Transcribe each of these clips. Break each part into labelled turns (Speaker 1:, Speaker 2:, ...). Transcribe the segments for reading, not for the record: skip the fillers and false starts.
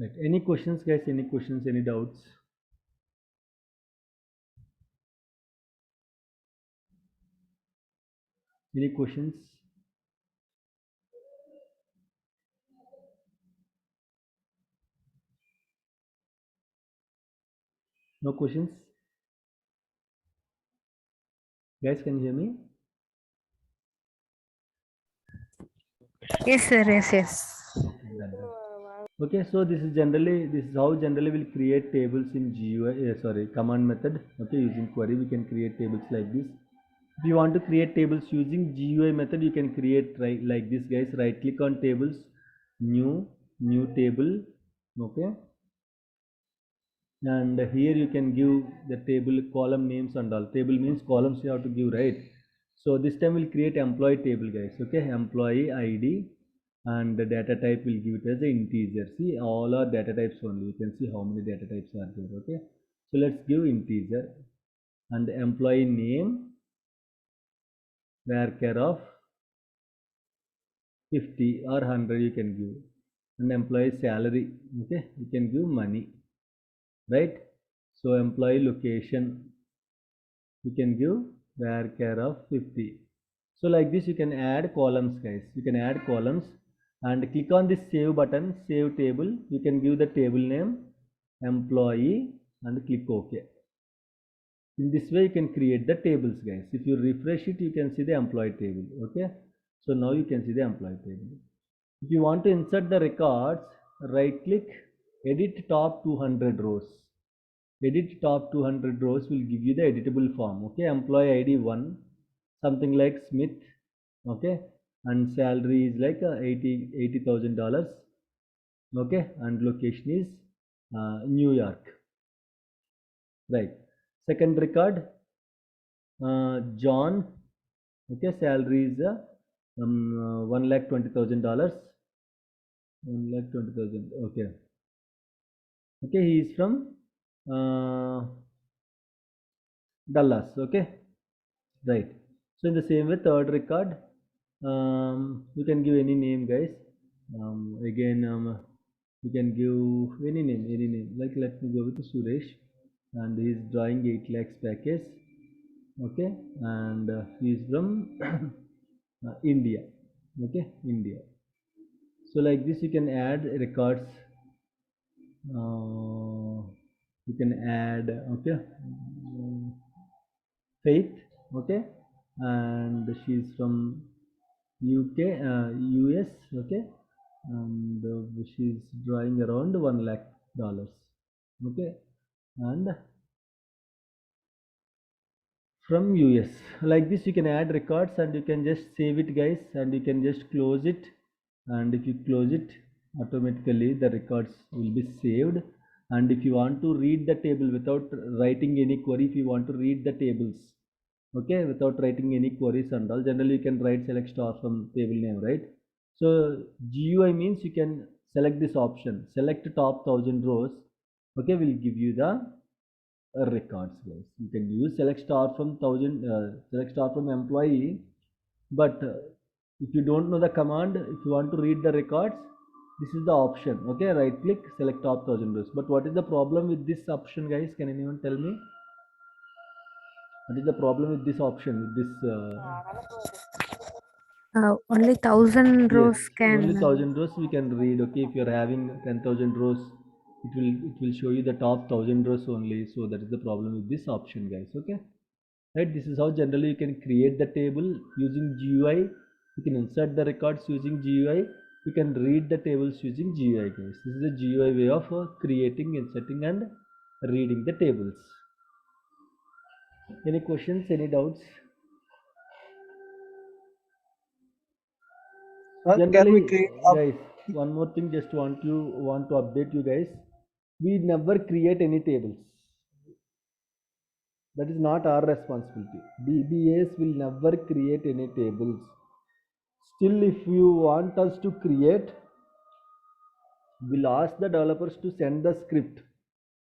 Speaker 1: Right. Any questions, guys? Any questions? Any doubts? Any questions? No questions? Guys, can you hear me?
Speaker 2: Yes, sir. Yes, yes.
Speaker 1: Done. Okay, so this is how generally we'll create tables in GUI, command method. Okay, using query we can create tables like this. If you want to create tables using GUI method, you can create like this, guys. Right click on tables, new table. Okay, and here you can give the table column names and all. Table means columns you have to give, right? So this time we'll create employee table, guys. Okay, employee ID, and the data type will give it as an integer. See, all are data types only. You can see how many data types are there. Okay, so let's give integer, and employee name var of 50 or 100 you can give, and employee salary. Okay, you can give money, right? So employee location you can give var of 50. So like this you can add columns, guys. You can add columns and click on this save button, save table. You can give the table name employee and click OK. In this way you can create the tables, guys. If you refresh it, you can see the employee table. Okay, so now you can see the employee table. If you want to insert the records, right click, edit top 200 rows. Edit top 200 rows will give you the editable form. Okay, employee ID 1, something like Smith. Okay, and salary is like $80,000. Okay, and location is New York. Right. Second record, John. Okay, salary is $1,20,000. 1,20,000. Okay. Okay, he is from Dallas. Okay, right. So in the same way, third record, you can give any name, guys. Again, you can give any name. Like let me go with Suresh, and he is drawing 8 lakhs package. Okay, and he is from India. Okay, India. So like this, you can add records. You can add, okay, Faith. Okay, and she's from UK, US. Okay, and she's drawing around $1 lakh. Okay, and from US. Like this, you can add records and you can just save it, guys, and you can just close it. And if you close it, automatically the records will be saved. And if you want to read the table without writing any query, if you want to read the tables, okay, without writing any queries and all, generally you can write select star from table name, right? So GUI means you can select this option, select top 1000 rows. Okay, will give you the records, guys. You can use select star from select star from employee, but if you don't know the command, if you want to read the records, this is the option. Okay, right click, select top 1000 rows. But what is the problem with this option, guys? Can anyone tell me what is the problem with this option, with this
Speaker 2: Only 1,000
Speaker 1: yes,
Speaker 2: rows
Speaker 1: only
Speaker 2: can.
Speaker 1: 1000 rows we can read. Okay, if you're having 10,000 rows, it will show you the top 1000 rows only. So that is the problem with this option, guys. Okay, right, this is how generally you can create the table using GUI. You can insert the records using GUI. You can read the tables using GUI, guys. This is the GUI way of creating, inserting and reading the tables. Any questions, any doubts?
Speaker 3: Can we
Speaker 1: Generally,
Speaker 3: create
Speaker 1: guys, one more thing, just want to update you guys. We never create any tables. That is not our responsibility. DBAs will never create any tables. Still, if you want us to create, we'll ask the developers to send the script.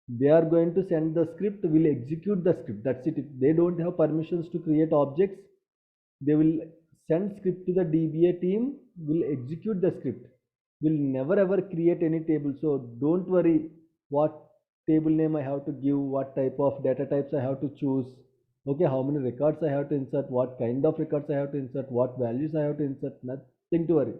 Speaker 1: They are going to send the script, we'll execute the script. That's it. If they don't have permissions to create objects, they will send script to the DBA team, will execute the script. will never ever create any table. So don't worry what table name I have to give, what type of data types I have to choose, okay, how many records I have to insert, what kind of records I have to insert, what values I have to insert. Nothing to worry.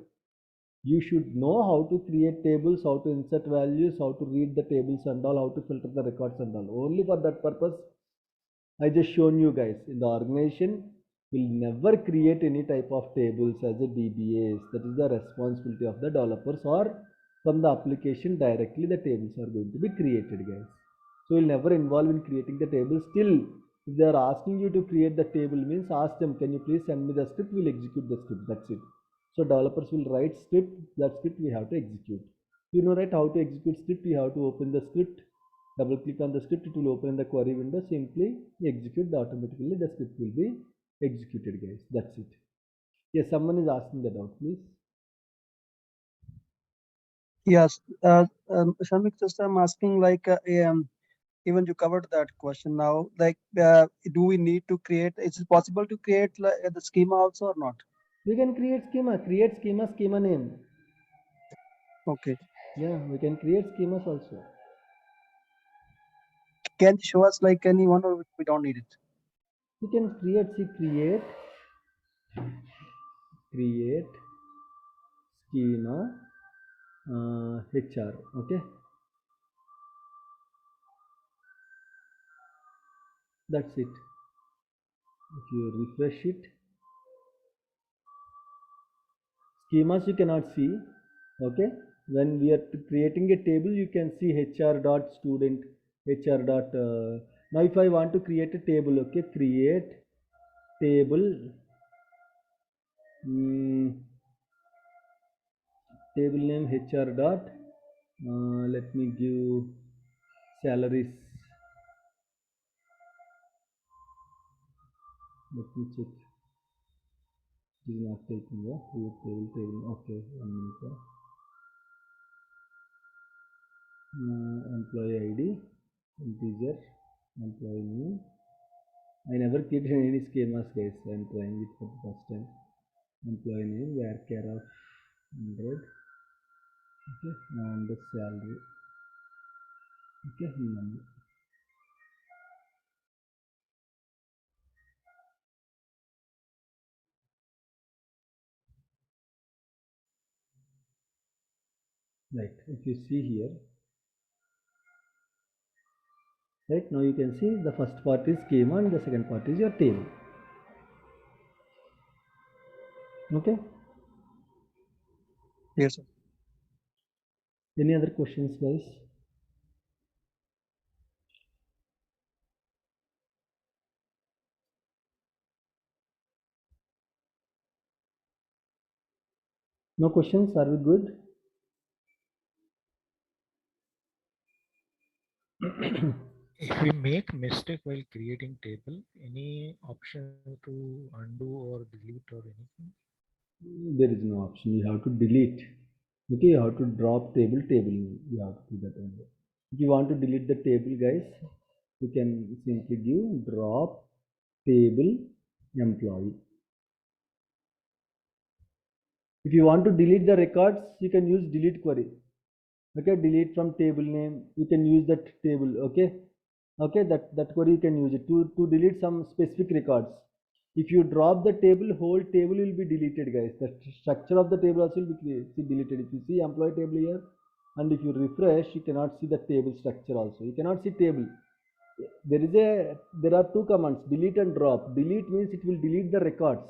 Speaker 1: You should know how to create tables, how to insert values, how to read the tables and all, how to filter the records and all. Only for that purpose I just shown you guys. In the organization will never create any type of tables as a DBAs. That is the responsibility of the developers, or from the application directly the tables are going to be created, guys. So you'll never involve in creating the table. Still, if they are asking you to create the table, means ask them, can you please send me the script? We'll execute the script. That's it. So developers will write script. That script we have to execute. You know, right, how to execute script? You have to open the script, double click on the script, it will open the query window, simply execute, automatically the script will be executed, guys. That's it. Yes, someone is asking the doubt, please.
Speaker 3: Yes, Shamik, just I'm asking, like, even you covered that question now. Like, do we need to create? Is it possible to create like, the schema also or not?
Speaker 1: We can create schema, schema name.
Speaker 3: Okay.
Speaker 1: Yeah, we can create schemas also.
Speaker 3: Can you show us like anyone, or we don't need it?
Speaker 1: We can create, see, create schema HR, okay, that's it. If you refresh it, schemas you cannot see, okay. When we are creating a table, you can see HR dot student, HR dot now if I want to create a table, okay, create table, table name HR dot let me give salaries. Let me check. It is not taking the create table. Okay, 1 minute. Employee ID, integer, employee name. I never created any schemas, guys. I am trying it for the first time. Employee name, varchar of 100, okay, and the salary, okay, money. Right, if you see here, right, now you can see the first part is schema and the second part is your table. Okay.
Speaker 3: Yes, sir.
Speaker 1: Any other questions, guys? No questions? Are we good?
Speaker 4: If we make mistake while creating table, any option to undo or delete or anything?
Speaker 1: There is no option. You have to delete. Okay, you have to drop table name. You have to do that only. If you want to delete the table, guys, you can simply give drop table employee. If you want to delete the records, you can use delete query. Okay, delete from table name, you can use that table. Okay, okay, that query you can use it to delete some specific records. If you drop the table, whole table will be deleted, guys. The structure of the table also will be deleted. If you see employee table here, and if you refresh, you cannot see the table structure also. You cannot see table. There are two commands, delete and drop. Delete means it will delete the records,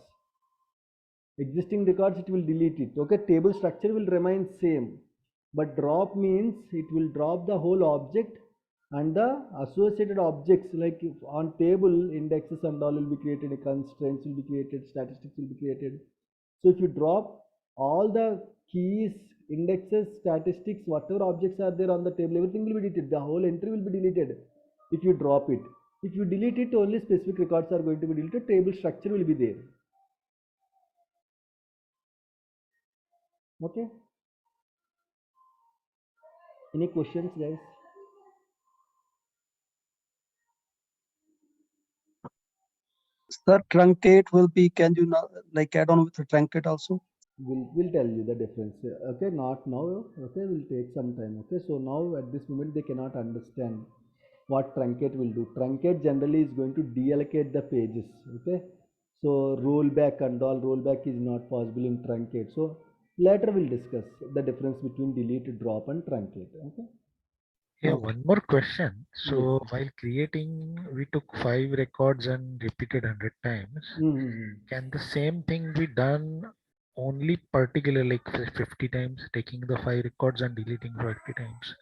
Speaker 1: existing records, it will delete it. Okay, table structure will remain same, but drop means it will drop the whole object and the associated objects, like on table indexes and all will be created, constraints will be created, statistics will be created. So if you drop all the keys, indexes, statistics, whatever objects are there on the table, everything will be deleted, the whole entry will be deleted if you drop it. If you delete it, only specific records are going to be deleted, table structure will be there. Okay, any questions, guys?
Speaker 3: Sir, truncate will be. Can you not like add on with the truncate also?
Speaker 1: We'll tell you the difference. Okay, not now. Okay, will take some time. Okay, so now at this moment they cannot understand what truncate will do. Truncate generally is going to deallocate the pages. Okay, so rollback and all rollback is not possible in truncate. So later we'll discuss the difference between delete, drop, and truncate. Okay.
Speaker 4: Yeah,
Speaker 1: Okay.
Speaker 4: one more question. So
Speaker 1: Yes.
Speaker 4: while creating, we took 5 records and repeated 100 times.
Speaker 1: Mm-hmm.
Speaker 4: Can the same thing be done only particular like 50 times, taking the 5 records and deleting 50 times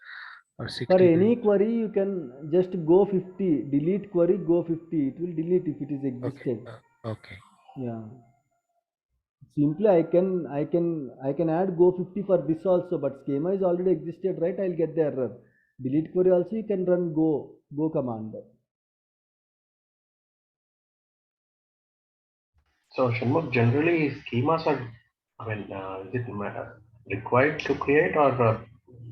Speaker 4: or
Speaker 1: For
Speaker 4: 60
Speaker 1: any
Speaker 4: times?
Speaker 1: query, you can just go 50. Delete query, go 50. It will delete if it is
Speaker 4: Okay.
Speaker 1: existed.
Speaker 4: Okay.
Speaker 1: Yeah. Simply I can add go 50 for this also, but schema is already existed, right? I'll get the error. Delete query also you can run go command.
Speaker 5: So Shanmugh, generally schemas are, is it required to create or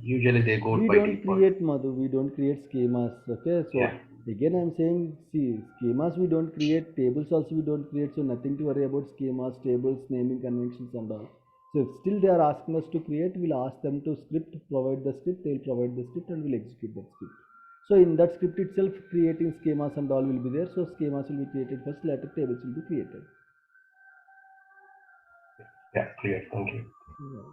Speaker 5: usually they go
Speaker 1: We
Speaker 5: by
Speaker 1: don't
Speaker 5: default?
Speaker 1: create Madhu, we don't create schemas. Okay, so
Speaker 5: Yeah.
Speaker 1: again I'm saying, see, schemas we don't create, tables also we don't create, so nothing to worry about schemas, tables, naming conventions and all. So if still they are asking us to create, we'll ask them to provide the script, they'll provide the script and we'll execute that script. So in that script itself, creating schemas and all will be there. So schemas will be created first, later tables will be created.
Speaker 5: Yeah, clear. Thank you.
Speaker 1: Yeah.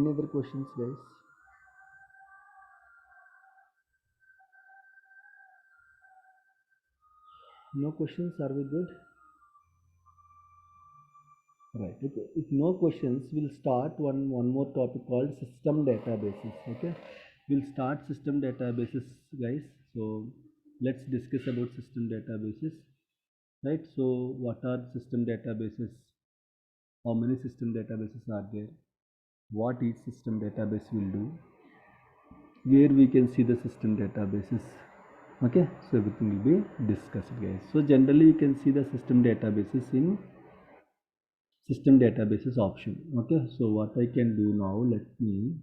Speaker 1: Any other questions, guys? No questions, are we good? Right. Okay. If no questions, we'll start one more topic called system databases. Okay. We'll start system databases, guys. So let's discuss about system databases. Right. So what are system databases? How many system databases are there? What each system database will do? Where we can see the system databases. Okay. So everything will be discussed, guys. So generally you can see the system databases in system databases option. Okay, so what I can do now, let me